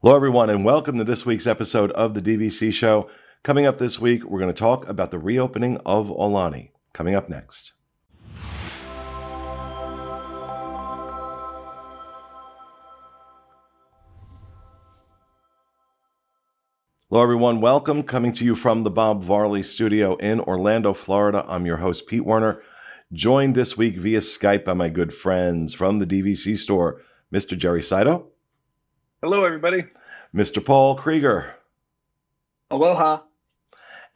Hello, everyone, and welcome to this week's episode of the DVC show. Coming up this week, we're going to talk about the reopening of Aulani. Coming up next. Hello, everyone. Welcome. Coming to you from the Bob Varley studio in Orlando, Florida. I'm your host, Pete Werner, joined this week via Skype by my good friends from the DVC store, Mr. Jerry Saito. Hello, everybody. Mr. Paul Krieger. Aloha.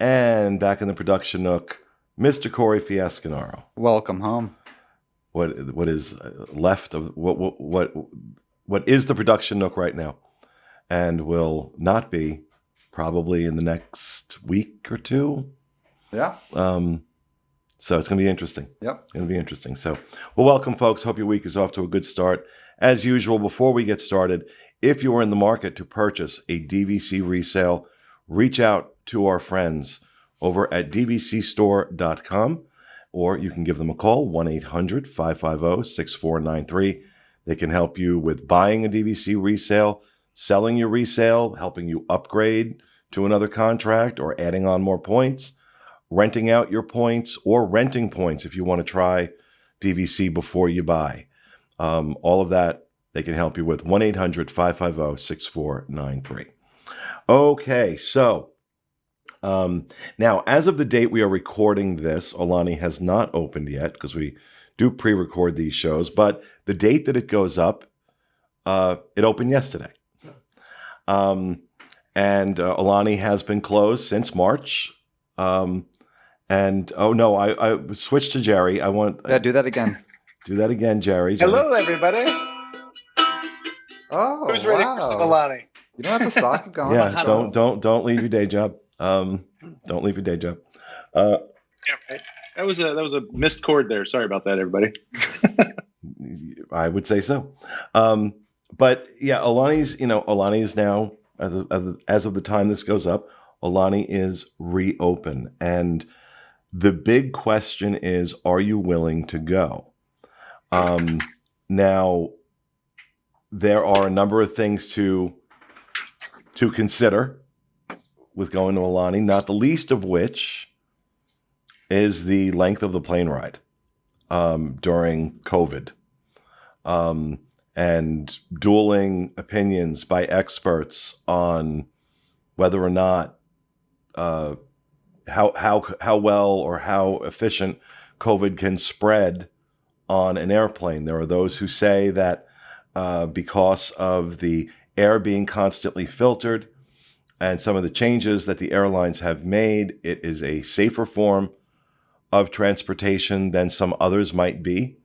And back in the production nook, Mr. Corey Fiasconaro. Welcome home. What is left of what is the production nook right now, and will not be probably in the next week or two. Yeah. So it's going to be interesting. Yep. It's going to be interesting. So, well, welcome, folks. Hope your week is off to a good start. As usual, before we get started, if you are in the market to purchase a DVC resale, reach out to our friends over at dvcstore.com, or you can give them a call, 1-800-550-6493. They can help you with buying a DVC resale, selling your resale, helping you upgrade to another contract or adding on more points, renting out your points, or renting points if you want to try DVC before you buy. All of that they can help you with. 1-800-550-6493. Okay, so now, as of the date we are recording this, Aulani has not opened yet because we do pre-record these shows, but the date that it goes up, it opened yesterday. And Aulani has been closed since March. I switched to Jerry. Do that again. Do that again, Jerry. Hello, everybody. Oh, Who's ready for some Aulani? You don't have to stop it going. Yeah, don't leave your day job. Don't leave your day job. Yeah, right. That was a missed chord there. Sorry about that, everybody. I would say so. But yeah, Aulani is now, as of the time this goes up, Aulani is reopened. And the big question is, are you willing to go? Now, there are a number of things to consider with going to Aulani, not the least of which is the length of the plane ride during COVID. And dueling opinions by experts on whether or not how well or how efficient COVID can spread on an airplane. There are those who say that because of the air being constantly filtered and some of the changes that the airlines have made, it is a safer form of transportation than some others might be.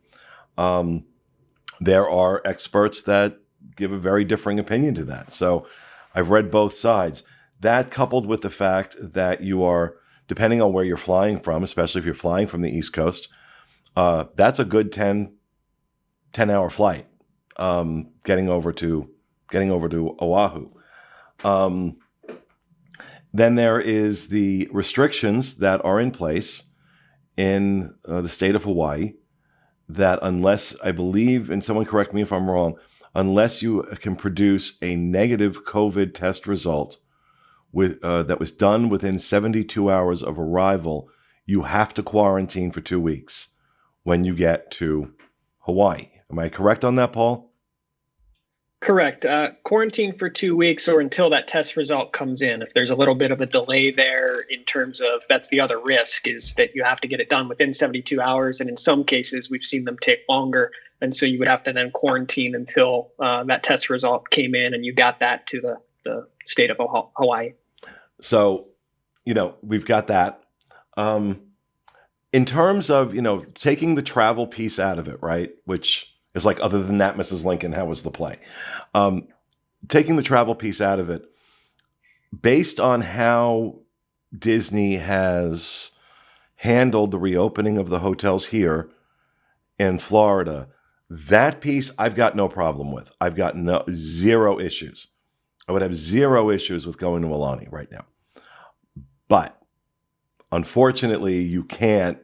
There are experts that give a very differing opinion to that. So I've read both sides. That, coupled with the fact that you are, depending on where you're flying from, especially if you're flying from the East Coast, that's a good 10-hour flight getting over to Oahu. Then there is the restrictions that are in place in the state of Hawaii, that unless, I believe, and someone correct me if I'm wrong, unless you can produce a negative COVID test result that was done within 72 hours of arrival, you have to quarantine for 2 weeks when you get to Hawaii. Am I correct on that, Paul? Correct. Quarantine for 2 weeks or until that test result comes in. If there's a little bit of a delay there in terms of, that's the other risk, is that you have to get it done within 72 hours. And in some cases, we've seen them take longer. And so you would have to then quarantine until that test result came in and you got that to the state of Hawaii. So, we've got that. In terms of, taking the travel piece out of it, right? Which is like, other than that, Mrs. Lincoln, how was the play? Taking the travel piece out of it, based on how Disney has handled the reopening of the hotels here in Florida, that piece I've got no problem with. I've got zero issues. I would have zero issues with going to Aulani right now. But unfortunately, you can't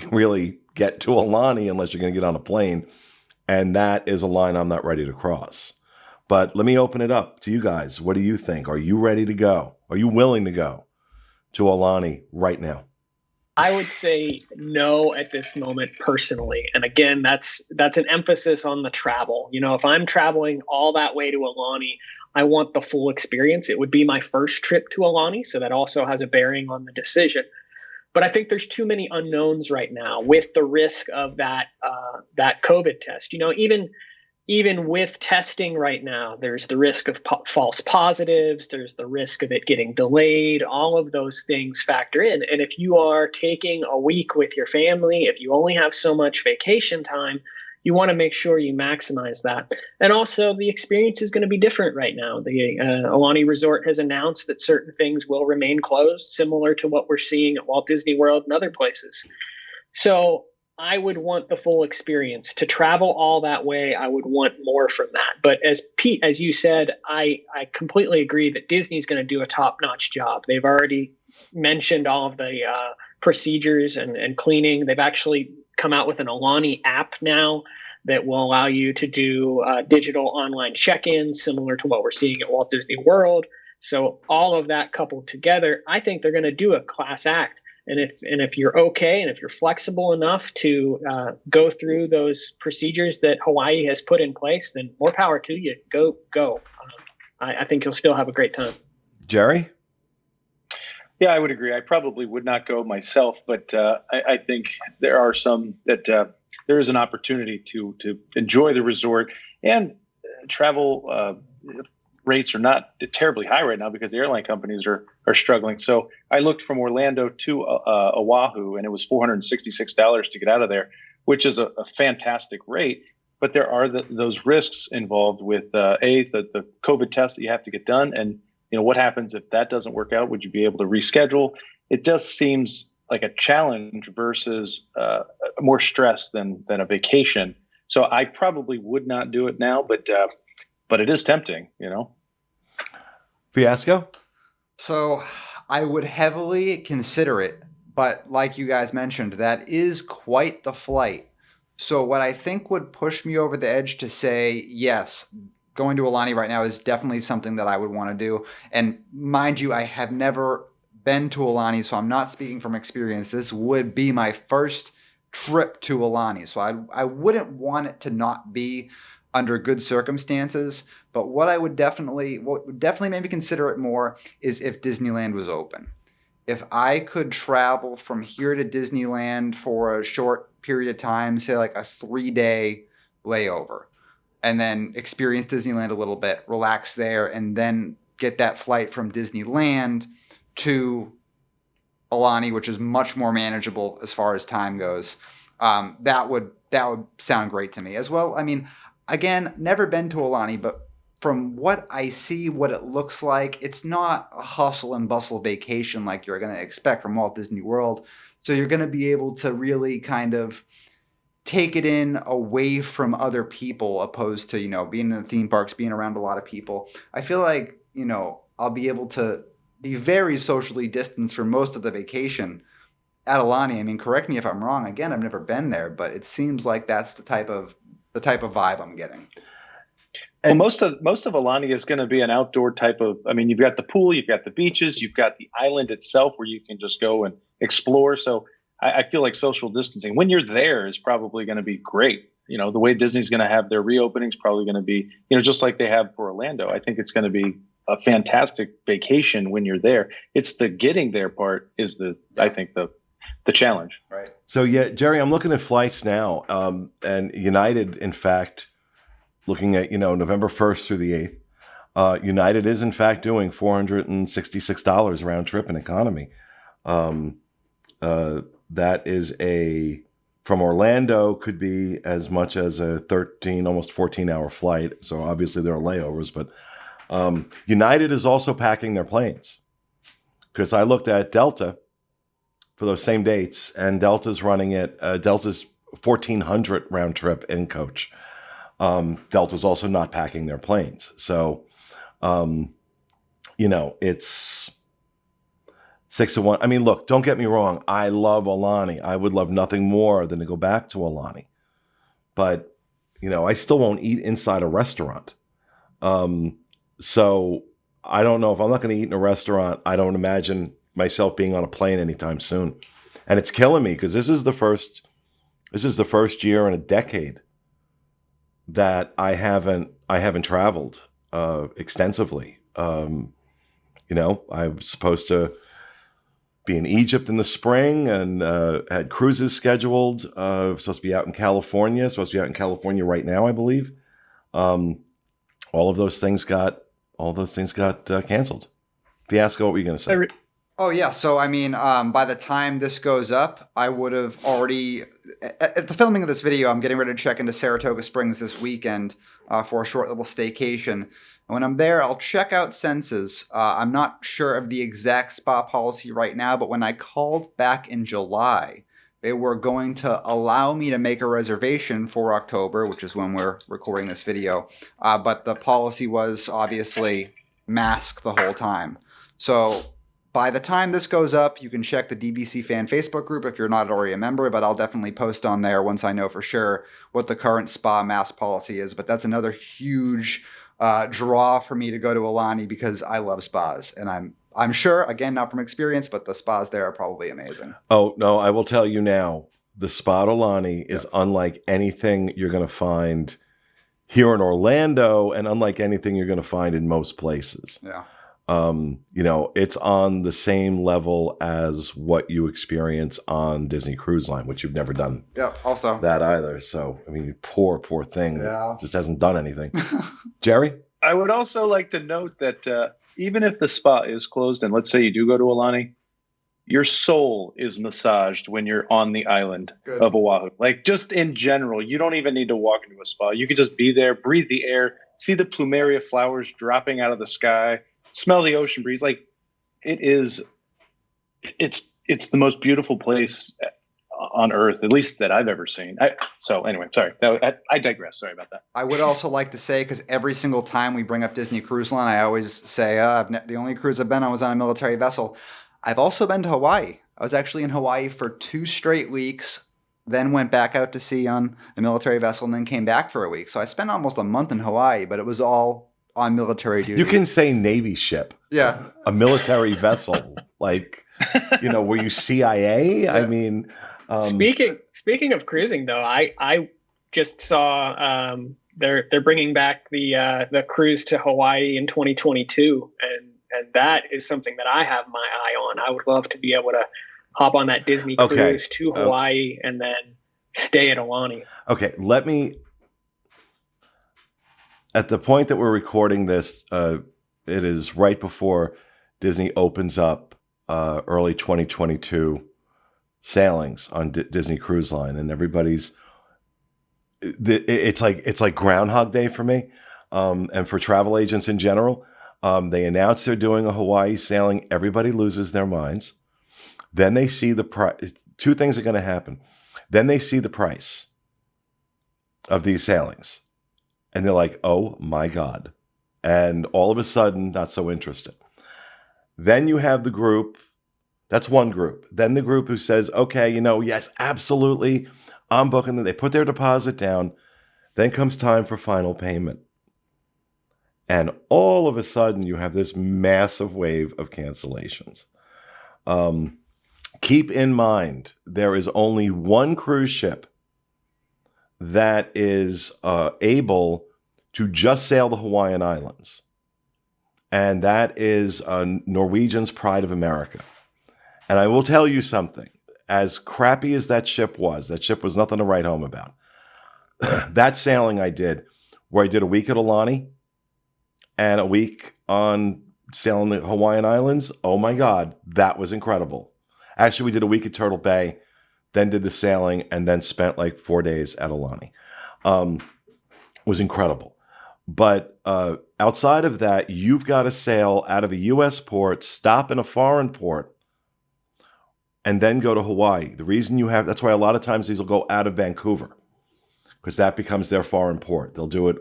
really get to Aulani unless you're going to get on a plane. And that is a line I'm not ready to cross. But let me open it up to you guys. What do you think? Are you ready to go? Are you willing to go to Aulani right now? I would say no at this moment personally. And again, that's an emphasis on the travel. If I'm traveling all that way to Aulani, I want the full experience. It would be my first trip to Aulani, so that also has a bearing on the decision. But I think there's too many unknowns right now with the risk of that COVID test. Even with testing right now, there's the risk of false positives. There's the risk of it getting delayed. All of those things factor in. And if you are taking a week with your family, if you only have so much vacation time, you want to make sure you maximize that. And also, the experience is going to be different right now. The Aulani Resort has announced that certain things will remain closed, similar to what we're seeing at Walt Disney World and other places. So I would want the full experience. To travel all that way, I would want more from that. But as Pete, as you said, I completely agree that Disney's going to do a top-notch job. They've already mentioned all of the procedures and cleaning. They've actually come out with an Aulani app now that will allow you to do digital online check-ins, similar to what we're seeing at Walt Disney World. So all of that coupled together, I think they're going to do a class act. And if you're okay, and if you're flexible enough to go through those procedures that Hawaii has put in place, then more power to you. Go. I think you'll still have a great time. Jerry? Yeah, I would agree. I probably would not go myself, but I think there are some that there is an opportunity to enjoy the resort, and travel rates are not terribly high right now because the airline companies are struggling. So I looked from Orlando to Oahu, and it was $466 to get out of there, which is a fantastic rate. But there are those risks involved with the COVID test that you have to get done, and what happens if that doesn't work out? Would you be able to reschedule? It just seems like a challenge versus more stress than a vacation. So I probably would not do it now, but it is tempting, Fiasco? So I would heavily consider it, but like you guys mentioned, that is quite the flight. So what I think would push me over the edge to say yes, going to Aulani right now is definitely something that I would want to do. And mind you, I have never been to Aulani, so I'm not speaking from experience. This would be my first trip to Aulani, so I wouldn't want it to not be under good circumstances. But what would definitely maybe consider it more is if Disneyland was open. If I could travel from here to Disneyland for a short period of time, say like a 3-day layover, and then experience Disneyland a little bit, relax there, and then get that flight from Disneyland to Aulani, which is much more manageable as far as time goes. That would sound great to me as well. I mean, again, never been to Aulani, but from what I see, what it looks like, it's not a hustle and bustle vacation like you're going to expect from Walt Disney World. So you're going to be able to really kind of take it in away from other people, opposed to, being in the theme parks, being around a lot of people. I feel like, I'll be able to be very socially distanced for most of the vacation at Aulani. I mean, correct me if I'm wrong. Again, I've never been there, but it seems like that's the type of vibe I'm getting. Well, most of Aulani is going to be an outdoor type of. I mean, you've got the pool, you've got the beaches, you've got the island itself where you can just go and explore. So I feel like social distancing when you're there is probably going to be great. The way Disney's going to have their reopening is probably going to be, just like they have for Orlando. I think it's going to be a fantastic vacation when you're there. It's the getting there part is the challenge. Right. So yeah, Jerry, I'm looking at flights now, and United, in fact, looking at November 1st through the 8th, United is in fact doing $466 round trip in economy. That is from Orlando could be as much as a 13, almost 14-hour flight. So obviously there are layovers, but United is also packing their planes, because I looked at Delta for those same dates, and Delta's running it. Delta's 1,400 round trip in coach. Delta's also not packing their planes. So, it's 6-1. I mean, look, don't get me wrong. I love Aulani. I would love nothing more than to go back to Aulani. But, I still won't eat inside a restaurant. So I don't know if I'm not going to eat in a restaurant. I don't imagine myself being on a plane anytime soon. And it's killing me because this is the first year in a decade that I haven't traveled extensively. I was supposed to be in Egypt in the spring and had cruises scheduled. Supposed to be out in California. Supposed to be out in California right now, I believe. All of those things got canceled. Fiasco, what were you going to say? Oh, yeah. So, I mean, by the time this goes up, I would have already, at the filming of this video, I'm getting ready to check into Saratoga Springs this weekend for a short little staycation. And when I'm there, I'll check out census. I'm not sure of the exact spa policy right now, but when I called back in July, they were going to allow me to make a reservation for October, which is when we're recording this video. But the policy was obviously mask the whole time. So by the time this goes up, you can check the DVC fan Facebook group if you're not already a member, but I'll definitely post on there once I know for sure what the current spa mask policy is. But that's another huge draw for me to go to Aulani because I love spas. And I'm sure, again, not from experience, but the spas there are probably amazing. Oh, no, I will tell you now, the spa at Aulani is unlike anything you're going to find here in Orlando and unlike anything you're going to find in most places. Yeah. It's on the same level as what you experience on Disney Cruise Line, which you've never done. Yeah, also that either. So, I mean, poor thing. Yeah. Just hasn't done anything. Jerry? I would also like to note that even if the spa is closed, and let's say you do go to Aulani, your soul is massaged when you're on the island of Oahu. Like, just in general, you don't even need to walk into a spa. You can just be there, breathe the air, see the plumeria flowers dropping out of the sky, smell the ocean breeze. Like, it's the most beautiful place on earth, at least that I've ever seen. So anyway, sorry. I digress. Sorry about that. I would also like to say, because every single time we bring up Disney Cruise Line, I always say the only cruise I've been on was on a military vessel. I've also been to Hawaii. I was actually in Hawaii for 2 straight weeks, then went back out to sea on a military vessel, and then came back for a week. So I spent almost a month in Hawaii, but it was all on military duty. You can say Navy ship. Yeah. A military vessel. Like, were you CIA? Yeah. I mean... Speaking of cruising, though, I just saw they're bringing back the cruise to Hawaii in 2022, and that is something that I have my eye on. I would love to be able to hop on that Disney cruise to Hawaii and then stay at Aulani. Okay, let me. At the point that we're recording this, it is right before Disney opens up early 2022 sailings on Disney Cruise Line, and everybody's. It's like Groundhog Day for me, and for travel agents in general. They announce they're doing a Hawaii sailing. Everybody loses their minds. Then they see the price. 2 things are going to happen. Then they see the price of these sailings. And they're like, oh my God. And all of a sudden, not so interested. Then you have the group. That's one group. Then the group who says, okay, yes, absolutely. I'm booking them. They put their deposit down. Then comes time for final payment. And all of a sudden, you have this massive wave of cancellations. Keep in mind, there is only one cruise ship that is able to just sail the Hawaiian Islands. And that is Norwegian's Pride of America. And I will tell you something. As crappy as that ship was nothing to write home about. That sailing I did, where I did a week at Aulani and a week on sailing the Hawaiian Islands, oh my God, that was incredible. Actually, we did a week at Turtle Bay, then did the sailing, and then spent like 4 days at Aulani. It was incredible. But outside of that, you've got to sail out of a U.S. port, stop in a foreign port, and then go to Hawaii. The reason that's why a lot of times these will go out of Vancouver, because that becomes their foreign port. They'll do it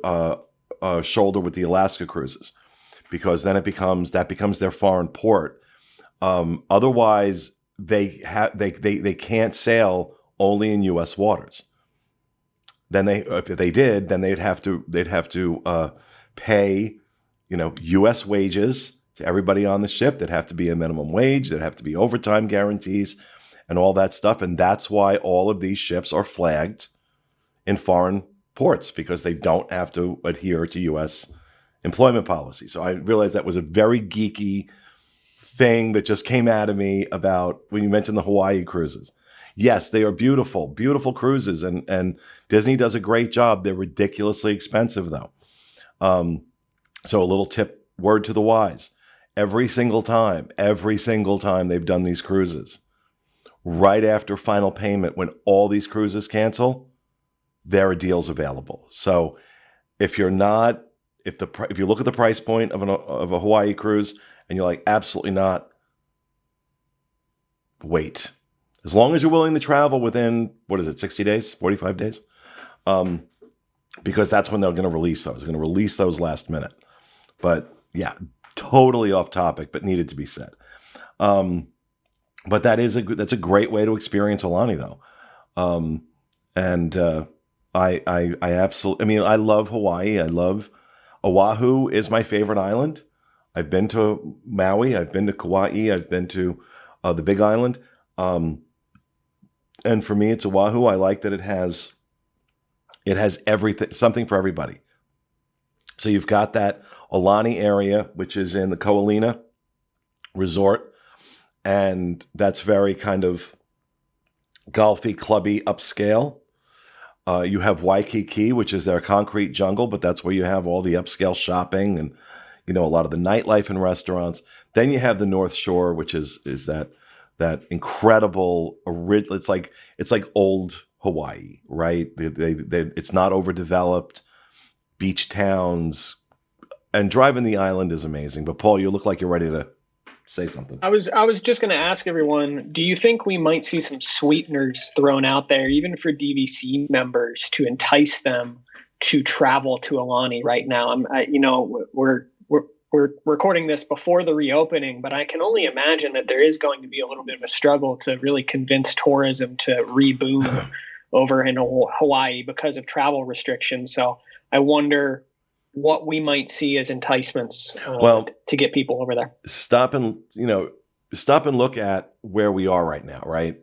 shoulder with the Alaska cruises, because then that becomes their foreign port. Otherwise, they can't sail only in U.S. waters. Then if they did, then they'd have to pay, U.S. wages to everybody on the ship. That have to be a minimum wage. That have to be overtime guarantees and all that stuff. And that's why all of these ships are flagged in foreign ports, because they don't have to adhere to U.S. employment policy. So I realized that was a very geeky thing that just came out of me about when you mentioned the Hawaii cruises. Yes, they are beautiful, beautiful cruises, and Disney does a great job. They're ridiculously expensive, though. So a little tip, word to the wise. Every single time they've done these cruises, right after final payment, when all these cruises cancel, there are deals available. So if you look at the price point of a Hawaii cruise and you're like, absolutely not, wait. As long as you're willing to travel within, 60 days, 45 days? Because that's when they're going to release those. They're going to release those last minute. But yeah, totally off topic, but needed to be said. But that's a great way to experience Aulani, though. I absolutely, I love Hawaii. I love Oahu is my favorite island. I've been to Maui. I've been to Kauai. I've been to the Big Island. And for me, it's Oahu. I like that it has everything, something for everybody. So you've got that Aulani area, which is in the Ko'olina Resort. And that's very kind of golfy, clubby, upscale. You have Waikiki, which is their concrete jungle, but that's where you have all the upscale shopping and, a lot of the nightlife and restaurants. Then you have the North Shore, which is that incredible, it's like old Hawaii, right? It's not overdeveloped, beach towns, and driving the island is amazing. But Paul, you look like you're ready to say something. I was just going to ask everyone, do you think we might see some sweeteners thrown out there, even for DVC members, to entice them to travel to Aulani right now? We're recording this before the reopening, but I can only imagine that there is going to be a little bit of a struggle to really convince tourism to reboom over in Hawaii because of travel restrictions. So I wonder what we might see as enticements to get people over there. Stop and look at where we are right now, right?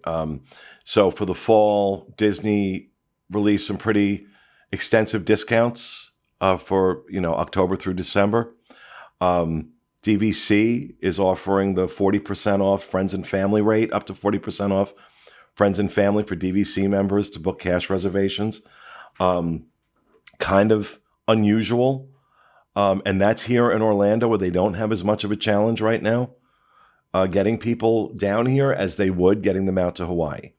So for the fall, Disney released some pretty extensive discounts for October through December. DVC is offering the 40% off friends and family rate, up to 40% off friends and family for DVC members to book cash reservations. Kind of unusual. And that's here in Orlando, where they don't have as much of a challenge right now, getting people down here as they would getting them out to Hawaii.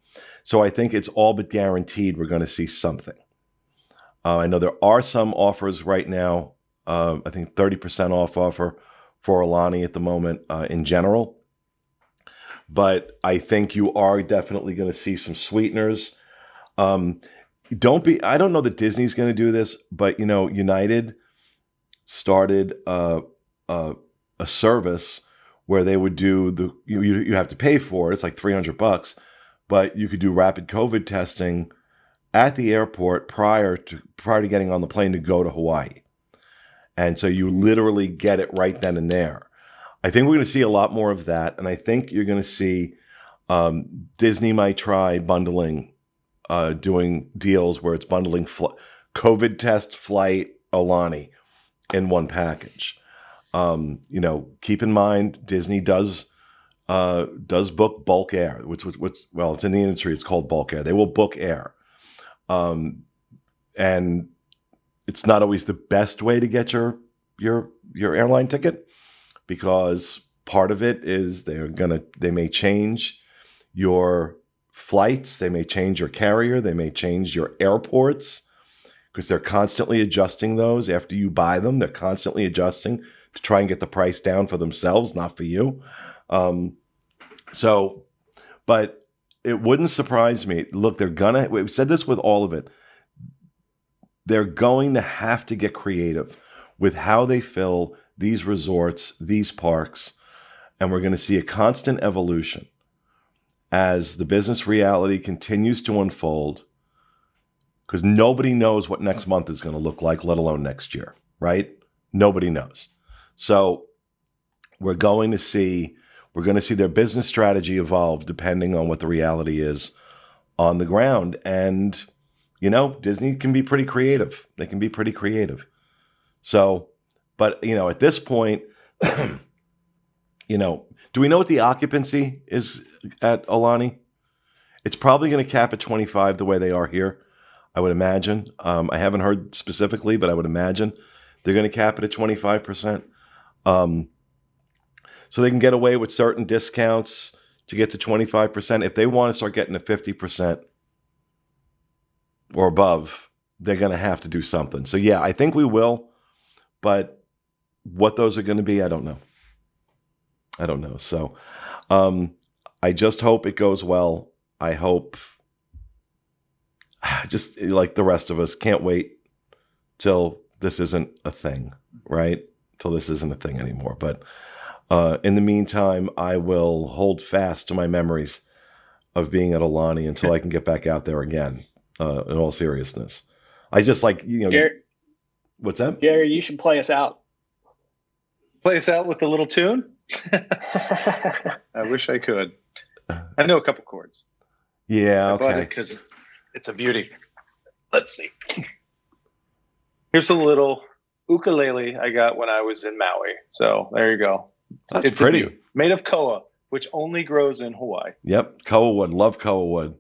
So I think it's all but guaranteed we're going to see something. I know there are some offers right now. I think 30% off offer for Aulani at the moment in general. But I think you are definitely going to see some sweeteners. I don't know that Disney's going to do this, but United started a service where they would do you have to pay for it. It's like $300, but you could do rapid COVID testing at the airport prior to getting on the plane to go to Hawaii. And so you literally get it right then and there. I think we're going to see a lot more of that. And I think you're going to see Disney might try bundling, doing deals where it's bundling COVID test, flight, Aulani in one package. Keep in mind, Disney does book bulk air, which it's in the industry, it's called bulk air. They will book air. And it's not always the best way to get your airline ticket, because part of it is they may change your flights, they may change your carrier, they may change your airports, because they're constantly adjusting those after you buy them. They're constantly adjusting to try and get the price down for themselves, not for you. But it wouldn't surprise me. Look, we've said this with all of it. They're going to have to get creative with how they fill these resorts, these parks, and we're going to see a constant evolution as the business reality continues to unfold, because nobody knows what next month is going to look like, let alone next year, right? Nobody knows. So we're going to see their business strategy evolve depending on what the reality is on the ground. And, Disney can be pretty creative. They can be pretty creative. So, but, at this point, do we know what the occupancy is at Aulani? It's probably going to cap at 25 the way they are here, I would imagine. I haven't heard specifically, but I would imagine they're going to cap it at 25%. So they can get away with certain discounts to get to 25%. If they want to start getting to 50% or above, they're going to have to do something. So yeah, I think we will, but what those are going to be, I don't know. So I just hope it goes well. I hope, just like the rest of us, can't wait till this isn't a thing, right? Till this isn't a thing anymore. But in the meantime, I will hold fast to my memories of being at Aulani until I can get back out there again, in all seriousness. I just Gary, what's that? Gary, you should play us out. Play us out with a little tune? I wish I could. I know a couple chords. Yeah, okay. Because it's a beauty. Let's see. Here's a little ukulele I got when I was in Maui. So there you go. That's it's pretty. Made of koa, which only grows in Hawaii. Yep, koa wood. Love koa wood.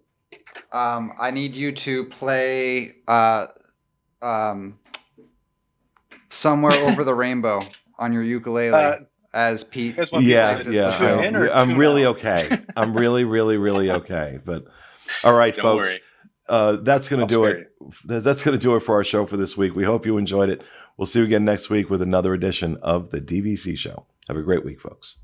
I need you to play Somewhere Over the Rainbow on your ukulele as Pete. Yeah. I'm really okay. I'm really, really, really okay. But all right, Don't folks. That's going to do it. That's going to do it for our show for this week. We hope you enjoyed it. We'll see you again next week with another edition of the DVC show. Have a great week, folks.